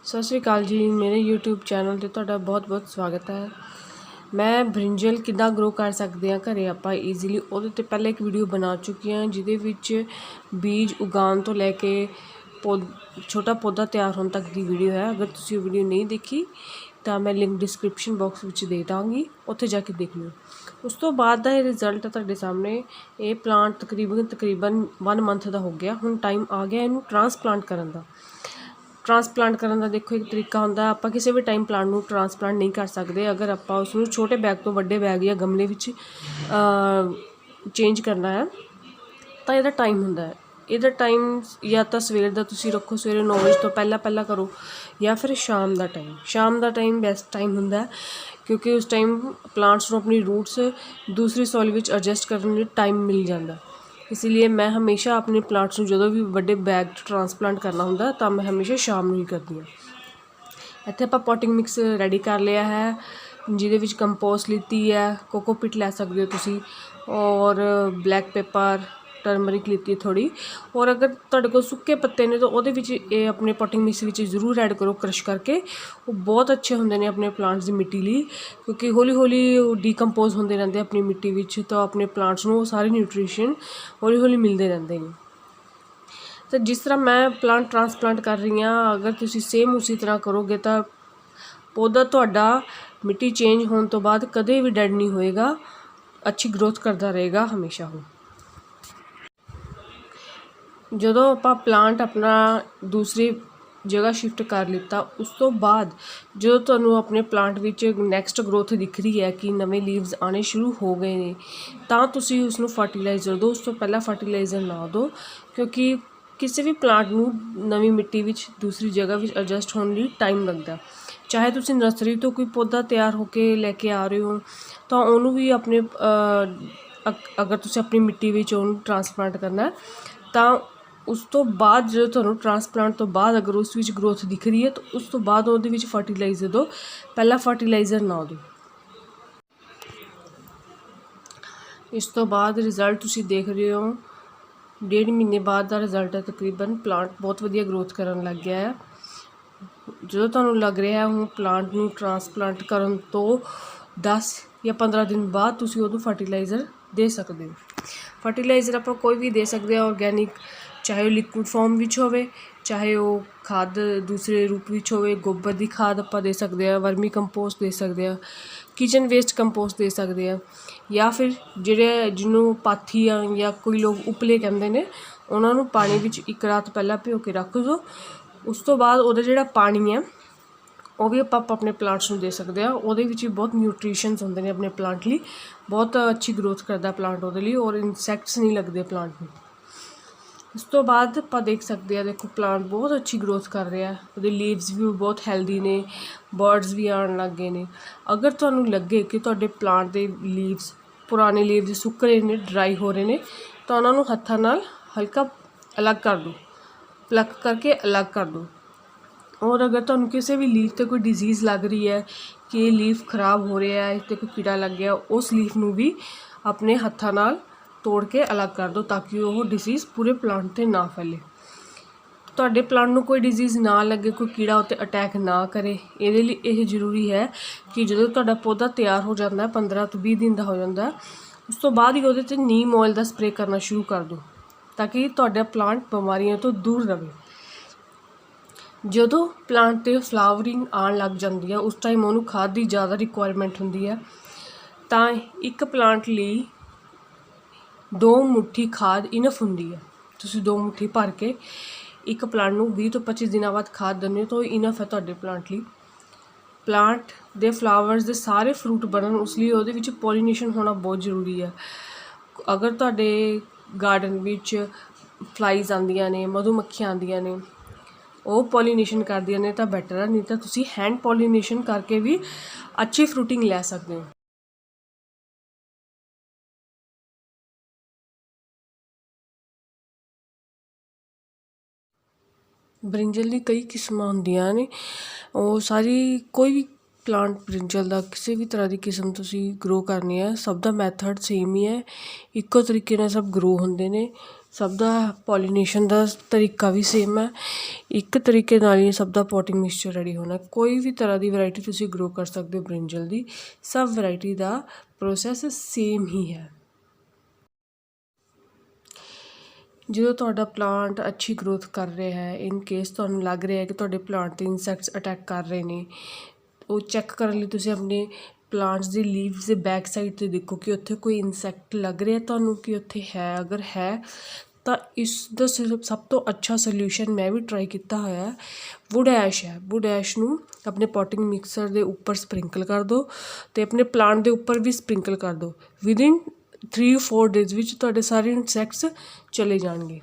ਸਤਿ ਸ਼੍ਰੀ ਅਕਾਲ ਜੀ। ਮੇਰੇ YouTube ਚੈਨਲ 'ਤੇ ਤੁਹਾਡਾ ਬਹੁਤ ਸਵਾਗਤ ਹੈ। ਮੈਂ ਬ੍ਰਿੰਜਲ ਕਿੱਦਾਂ ਗਰੋ ਕਰ ਸਕਦੇ ਹਾਂ ਘਰੇ ਆਪਾਂ ਈਜ਼ੀਲੀ, ਉਹਦੇ 'ਤੇ ਪਹਿਲਾਂ ਇੱਕ ਵੀਡੀਓ ਬਣਾ ਚੁੱਕੀ ਹਾਂ ਜਿਹਦੇ ਵਿੱਚ ਬੀਜ ਉਗਾਉਣ ਤੋਂ ਲੈ ਕੇ ਛੋਟਾ ਪੌਦਾ ਤਿਆਰ ਹੋਣ ਤੱਕ ਦੀ ਵੀਡੀਓ ਹੈ। ਅਗਰ ਤੁਸੀਂ ਉਹ ਵੀਡੀਓ ਨਹੀਂ ਦੇਖੀ ਤਾਂ ਮੈਂ ਲਿੰਕ ਡਿਸਕ੍ਰਿਪਸ਼ਨ ਬਾਕਸ ਵਿੱਚ ਦੇ ਦਾਂਗੀ, ਉੱਥੇ ਜਾ ਕੇ ਦੇਖ ਲਿਓ। ਉਸ ਤੋਂ ਬਾਅਦ ਦਾ ਇਹ ਰਿਜ਼ਲਟ ਹੈ ਤੁਹਾਡੇ ਸਾਹਮਣੇ। ਇਹ ਪਲਾਂਟ ਤਕਰੀਬਨ 1 ਮੰਥ ਦਾ ਹੋ ਗਿਆ। ਹੁਣ ਟਾਈਮ ਆ ਗਿਆ ਇਹਨੂੰ ਟ੍ਰਾਂਸਪਲਾਂਟ ਕਰਨ ਦਾ। ट्रांसप्लांट करने का देखो एक तरीका होंदा है। आपां किसी भी टाइम प्लांट नूं ट्रांसप्लांट नहीं कर सकते। अगर आपां उसनूं छोटे बैग तो वड्डे बैग या गमले विच चेंज करना है तो इहदा टाइम हुंदा है। इहदा टाइम या तो सवेर दा तुसीं रखो, सवेरे 9 बजे तो पहला करो, या फिर शाम दा टाइम। शाम दा टाइम बेस्ट टाइम हुंदा है क्योंकि उस टाइम प्लांट्स नूं अपनी रूट्स दूसरी सॉइल विच एडजस्ट करने लई टाइम मिल जाता। इसीलिए मैं हमेशा अपने प्लांट्स में जो भी वड्डे बैग ट्रांसप्लांट करना होंदा तो मैं हमेशा शाम में ही करती हूँ। इत्थे आपां पॉटिंग मिक्स रेडी कर लिया है जिहदे विच कंपोस्ट लीती है, कोकोपीट लै सकदे हो तुसीं, और ब्लैक पेपर टर्मरिक लीती है थोड़ी। और अगर तुहाडे कोल सुक्के पत्ते ने तो उहदे विच अपने पॉटिंग मिक्स विच जरूर ऐड करो क्रश करके। वो बहुत अच्छे होंदे ने अपने प्लांट्स की मिट्टी लई, क्योंकि हौली हौली डीकंपोज होंदे रहंदे अपनी मिट्टी विच, तो अपने प्लांट्स नूं सारे न्यूट्रीशन हौली हौली मिलते रहंदे ने। तो जिस तरह मैं प्लांट ट्रांसप्लांट कर रही हाँ, अगर तुसीं सेम उसी तरह करोगे तो पौधा तुहाडा मिट्टी चेंज होने तो बाद कदे भी डेड नहीं होएगा, अच्छी ग्रोथ करता रहेगा हमेशा। हो ਜਦੋਂ ਆਪਾਂ ਪਲਾਂਟ ਆਪਣਾ ਦੂਸਰੀ ਜਗ੍ਹਾ ਸ਼ਿਫਟ ਕਰ ਲਿੱਤਾ, ਉਸ ਤੋਂ ਬਾਅਦ ਜਦੋਂ ਤੁਹਾਨੂੰ ਆਪਣੇ ਪਲਾਂਟ ਵਿੱਚ ਨੈਕਸਟ ਗਰੋਥ ਦਿਖ ਰਹੀ ਹੈ ਕਿ ਨਵੇਂ ਲੀਵਸ ਆਉਣੇ ਸ਼ੁਰੂ ਹੋ ਗਏ ਨੇ, ਤਾਂ ਤੁਸੀਂ ਉਸ ਨੂੰ ਫਰਟੀਲਾਈਜ਼ਰ ਦਿਓ। ਉਸ ਤੋਂ ਪਹਿਲਾਂ ਫਰਟੀਲਾਈਜ਼ਰ ਨਾ ਦਿਓ, ਕਿਉਂਕਿ ਕਿਸੇ ਵੀ ਪਲਾਂਟ ਨੂੰ ਨਵੀਂ ਮਿੱਟੀ ਵਿੱਚ ਦੂਸਰੀ ਜਗ੍ਹਾ ਵਿੱਚ ਐਡਜਸਟ ਹੋਣ ਲਈ ਟਾਈਮ ਲੱਗਦਾ। ਚਾਹੇ ਤੁਸੀਂ ਨਰਸਰੀ ਤੋਂ ਕੋਈ ਪੌਦਾ ਤਿਆਰ ਹੋ ਕੇ ਲੈ ਕੇ ਆ ਰਹੇ ਹੋ ਤਾਂ ਉਹਨੂੰ ਵੀ ਆਪਣੇ ਅਗਰ ਤੁਸੀਂ ਆਪਣੀ ਮਿੱਟੀ ਵਿੱਚ ਉਹਨੂੰ ਟਰਾਂਸਪਲਾਂਟ ਕਰਨਾ ਤਾਂ उस तो बाद जो तुहानूं ट्रांसप्लांट तो बाद अगर उस विच ग्रोथ दिख रही है तो उस तो बाद उहदे विच फर्टिलाइजर दो, पहला फर्टिलाइजर ना दो। इस तो बाद रिजल्ट तुसीं देख रहे हो, 1.5 महीने बाद का रिजल्ट है तकरीबन। प्लांट बहुत वधिया ग्रोथ करन लग गया है। जो तुहानूं लग रहा है हुण प्लांट नूं ट्रांसप्लांट करन तो 10 या 15 दिन बाद तुसीं उहनूं फर्टिलाइजर दे सकदे हो। फर्टिलाइजर आपां कोई भी दे सकदे हो, ऑर्गैनिक, चाहे वो लिक्विड फॉर्म विच होवे, चाहे वो खाद दूसरे रूप विच होवे। गोबर की खाद आपां दे सकदे आ, वर्मी कंपोस्ट दे सकदे आ, किचन वेस्ट कंपोस्ट दे सकदे आ, या फिर जिहड़े जिन्हों पाथी या कोई लोग उपले कहंदे ने, उन्हां नूं पानी विच एक रात पहला भिओ के रख दो। उस तो बाद उहदा जिहड़ा पानी है वो भी आप अपने प्लांट्स नूं दे सकते हैं। उहदे विच बहुत न्यूट्रीशनस होंदे ने अपने प्लांट लई, बहुत अच्छी ग्रोथ करता प्लांट उहदे लई, और इंसैक्ट्स नहीं लगते प्लांट नूं। उस तो बाद आप देख सकते हैं, देखो प्लांट बहुत अच्छी ग्रोथ कर रहा है, उहदे लीव्स भी बहुत हैल्दी ने, बर्ड्स भी आउण लग गए ने। अगर तुहानूं लगे कि तुहाडे प्लांट दे लीव्स पुराने लीव्स सुक रहे ने, ड्राई हो रहे ने, तो उन्हां नूं हत्थां नाल हल्का अलग कर दो, प्लक करके अलग कर दो। और अगर तुहानूं किसी भी लीफ ते कोई डिजीज़ लग रही है कि लीफ खराब हो रहा है, इस ते कोई कीड़ा लग गया, उस लीफ नूं भी अपने हत्थां नाल तोड़ के अलग कर दो, ताकि वो डिजीज़ पूरे प्लांट ते ना फैले। तुहाडे प्लांट नूं कोई डिजीज़ ना लगे, कोई कीड़ा उत्ते अटैक ना करे। इहदे लई ये जरूरी है कि जदों तुहाडा पौधा तैयार हो जाता है, 15 तो 20 दिन का हो जाता है, उस तो बाद ही उहदे ते नीम ऑयल का स्प्रे करना शुरू कर दो, ताकि तुहाडा प्लांट बीमारियों तो दूर रहे। जदों प्लांट ते फ्लावरिंग आउण लग जाती है, उस टाइम उहनूं खाद की ज़्यादा रिक्वायरमेंट होंदी है, तां एक प्लांट लई 2 मुट्ठी खाद इनफ होंदी है। तुसीं 2 मुट्ठी भर के एक प्लांट नूं 20 तो 25 दिनों बाद खाद दिंदे हो तो इनफ है तुहाडे प्लांट लई। प्लांट दे फ्लावर्स दे सारे फ्रूट बनन, उस लई उहदे विच पॉलीनेशन होना बहुत जरूरी है। अगर तुहाडे गार्डन विच फ्लाइज आंदियां ने, मधुमक्खियां आंदियां ने, वो पॉलीनेशन करदियां ने तो बैटर है, नहीं तो तुसीं हैंड पॉलीनेशन करके भी अच्छी फ्रूटिंग लै सकदे हो। ब्रिंजल की कई किस्म होंदियां ने, वो सारी कोई भी प्लांट ब्रिंजल का किसी भी तरह की किस्म तुसीं ग्रो करनी है, सब का मैथड सेम ही है, इक्को तरीके नाल सब ग्रो होंदे ने। ਸਭ ਦਾ ਪੋਲੀਨੇਸ਼ਨ ਦਾ ਤਰੀਕਾ ਵੀ ਸੇਮ ਹੈ। ਇੱਕ ਤਰੀਕੇ ਨਾਲ ਹੀ ਸਭ ਦਾ ਪੋਟਿੰਗ ਮਿਕਸਚਰ ਰੈਡੀ ਹੋਣਾ। ਕੋਈ ਵੀ ਤਰ੍ਹਾਂ ਦੀ ਵੈਰਾਈਟੀ ਤੁਸੀਂ ਗਰੋ ਕਰ ਸਕਦੇ ਹੋ ਬ੍ਰਿੰਜਲ ਦੀ, ਸਭ ਵੈਰਾਈਟੀ ਦਾ ਪ੍ਰੋਸੈਸ ਸੇਮ ਹੀ ਹੈ। ਜਦੋਂ ਤੁਹਾਡਾ ਪਲਾਂਟ ਅੱਛੀ ਗਰੋਥ ਕਰ ਰਿਹਾ ਹੈ, ਇਨ ਕੇਸ ਤੁਹਾਨੂੰ ਲੱਗ ਰਿਹਾ ਹੈ ਕਿ ਤੁਹਾਡੇ ਪਲਾਂਟ 'ਤੇ ਇਨਸੈਕਟਸ ਅਟੈਕ ਕਰ ਰਹੇ ਨੇ, ਉਹ ਚੈੱਕ ਕਰਨ ਲਈ ਤੁਸੀਂ ਆਪਣੇ ਪਲਾਂਟਸ ਦੀ ਲੀਵਸ ਦੇ ਬੈਕ ਸਾਈਡ 'ਤੇ ਦੇਖੋ ਕਿ ਉੱਥੇ ਕੋਈ ਇਨਸੈਕਟ ਲੱਗ ਰਿਹਾ ਤੁਹਾਨੂੰ ਕਿ ਉੱਥੇ ਹੈ। ਅਗਰ ਹੈ ਤਾਂ ਇਸ ਦਾ ਸਭ ਤੋਂ ਅੱਛਾ ਸੋਲਿਊਸ਼ਨ ਮੈਂ ਵੀ ਟਰਾਈ ਕੀਤਾ ਹੋਇਆ ਵੁੱਡ ਐਸ਼ ਹੈ। ਵੁੱਡ ਐਸ਼ ਨੂੰ ਆਪਣੇ ਪੋਟਿੰਗ ਮਿਕਸਰ ਦੇ ਉੱਪਰ ਸਪਰਿੰਕਲ ਕਰ ਦਿਓ ਅਤੇ ਆਪਣੇ ਪਲਾਂਟ ਦੇ ਉੱਪਰ ਵੀ ਸਪਰਿੰਕਲ ਕਰ ਦਿਓ। ਵਿਦਿਨ 3-4 ਡੇਜ਼ ਵਿੱਚ ਤੁਹਾਡੇ ਸਾਰੇ ਇਨਸੈਕਟਸ ਚਲੇ ਜਾਣਗੇ।